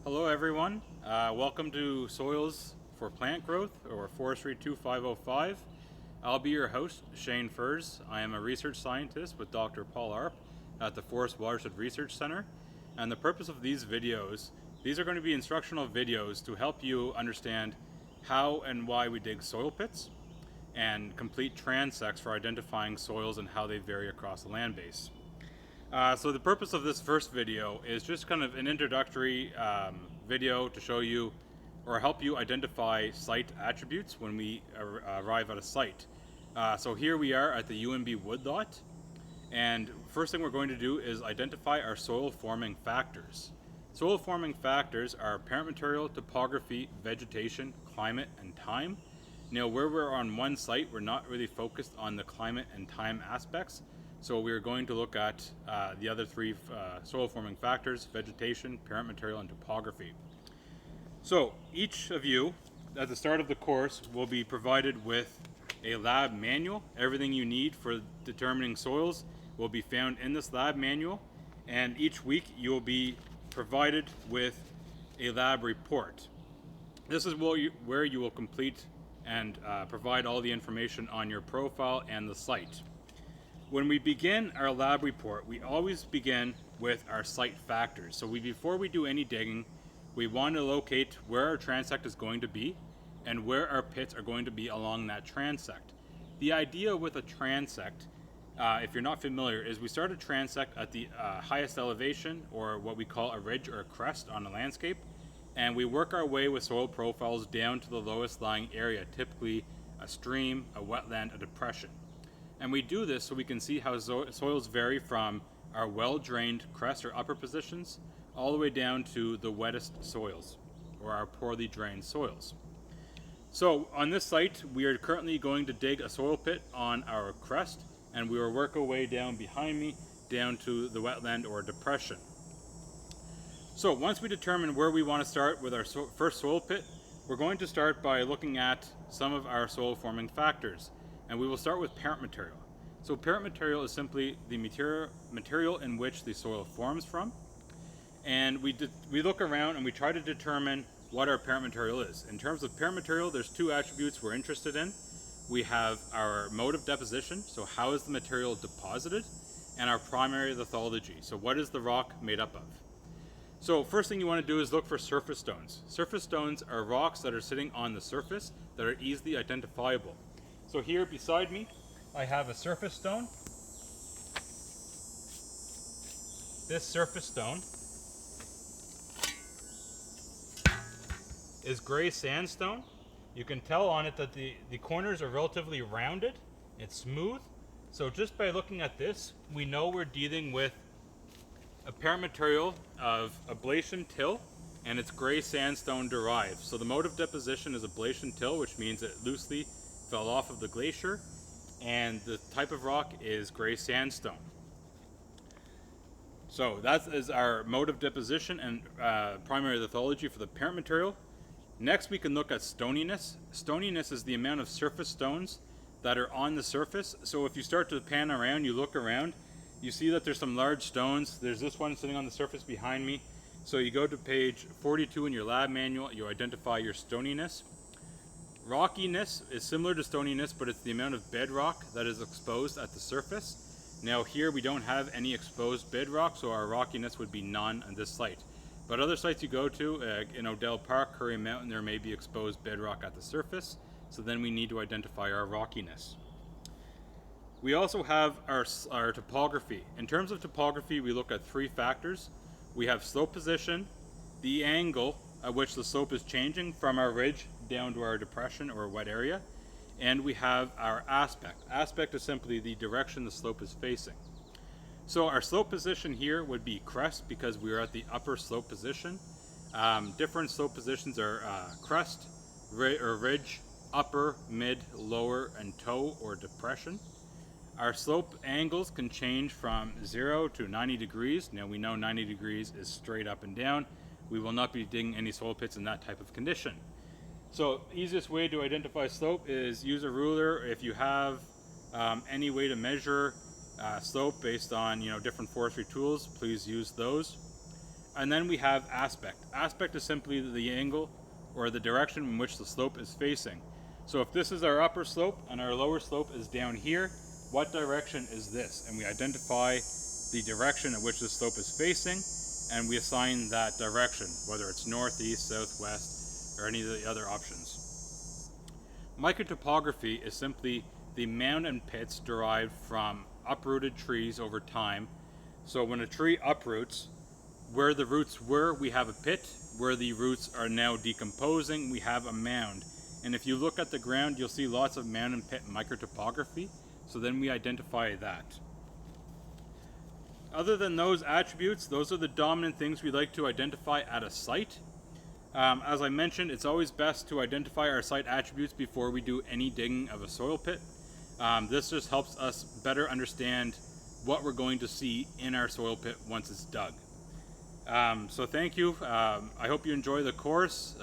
Hello everyone, welcome to Soils for Plant Growth, or Forestry 2505. I'll be your host, Shane Furs. I am a research scientist with Dr. Paul Arp at the Forest Watershed Research Center. And the purpose of these videos, these are going to be instructional videos to help you understand how and why we dig soil pits and complete transects for identifying soils and how they vary across the land base. So the purpose of this first video is just kind of an introductory video to show you or help you identify site attributes when we arrive at a site. So here we are at the UNB woodlot, and first thing we're going to do is identify our soil forming factors. Soil forming factors are parent material, topography, vegetation, climate, and time. Now where we're on one site, we're not really focused on the climate and time aspects. So we're going to look at the other three soil forming factors: vegetation, parent material, and topography. So each of you at the start of the course will be provided with a lab manual. Everything you need for determining soils will be found in this lab manual, and each week you will be provided with a lab report. This is where you will complete and provide all the information on your profile and the site. When we begin our lab report, we always begin with our site factors. So before we do any digging, we want to locate where our transect is going to be and where our pits are going to be along that transect. The idea with a transect, if you're not familiar, is we start a transect at the highest elevation, or what we call a ridge or a crest on a landscape, and we work our way with soil profiles down to the lowest lying area, typically a stream, a wetland, a depression. And we do this so we can see how soils vary from our well-drained crest or upper positions all the way down to the wettest soils, or our poorly drained soils. So on this site, we are currently going to dig a soil pit on our crest, and we will work our way down behind me down to the wetland or depression. So once we determine where we want to start with our first soil pit, we're going to start by looking at some of our soil forming factors. And we will start with parent material. So parent material is simply the material in which the soil forms from. And we look around and we try to determine what our parent material is. In terms of parent material, there's two attributes we're interested in. We have our mode of deposition, so how is the material deposited, and our primary lithology, so what is the rock made up of. So first thing you want to do is look for surface stones. Surface stones are rocks that are sitting on the surface that are easily identifiable. So here beside me, I have a surface stone. This surface stone is gray sandstone. You can tell on it that the corners are relatively rounded. It's smooth. So just by looking at this, we know we're dealing with a parent material of ablation till, and it's gray sandstone derived. So the mode of deposition is ablation till, which means it loosely fell off of the glacier, and the type of rock is gray sandstone. So that is our mode of deposition and primary lithology for the parent material. Next we can look at stoniness. Stoniness is the amount of surface stones that are on the surface. So if you start to pan around, you look around, you see that there's some large stones. There's this one sitting on the surface behind me. So you go to page 42 in your lab manual, you identify your stoniness. Rockiness is similar to stoniness, but it's the amount of bedrock that is exposed at the surface. Now here we don't have any exposed bedrock, so our rockiness would be none on this site. But other sites you go to, in Odell Park, Curry Mountain, there may be exposed bedrock at the surface, so then we need to identify our rockiness. We also have our topography. In terms of topography, we look at three factors. We have slope position, the angle at which the slope is changing from our ridge down to our depression or wet area, and we have our aspect. Aspect is simply the direction the slope is facing. So our slope position here would be crest, because we are at the upper slope position. Different slope positions are crest, or ridge, upper, mid, lower, and toe or depression. Our slope angles can change from 0 to 90 degrees. Now we know 90 degrees is straight up and down. We will not be digging any soil pits in that type of condition. So easiest way to identify slope is use a ruler. If you have any way to measure slope based on different forestry tools, please use those. And then we have aspect. Aspect is simply the angle or the direction in which the slope is facing. So if this is our upper slope and our lower slope is down here, what direction is this? And we identify the direction at which the slope is facing, and we assign that direction, whether it's north, east, south, west, or any of the other options. Microtopography is simply the mound and pits derived from uprooted trees over time. So when a tree uproots, where the roots were, we have a pit. Where the roots are now decomposing, we have a mound. And if you look at the ground, you'll see lots of mound and pit microtopography. So then we identify that. Other than those attributes, those are the dominant things we like to identify at a site. As I mentioned, it's always best to identify our site attributes before we do any digging of a soil pit. This just helps us better understand what we're going to see in our soil pit once it's dug. So thank you. I hope you enjoy the course.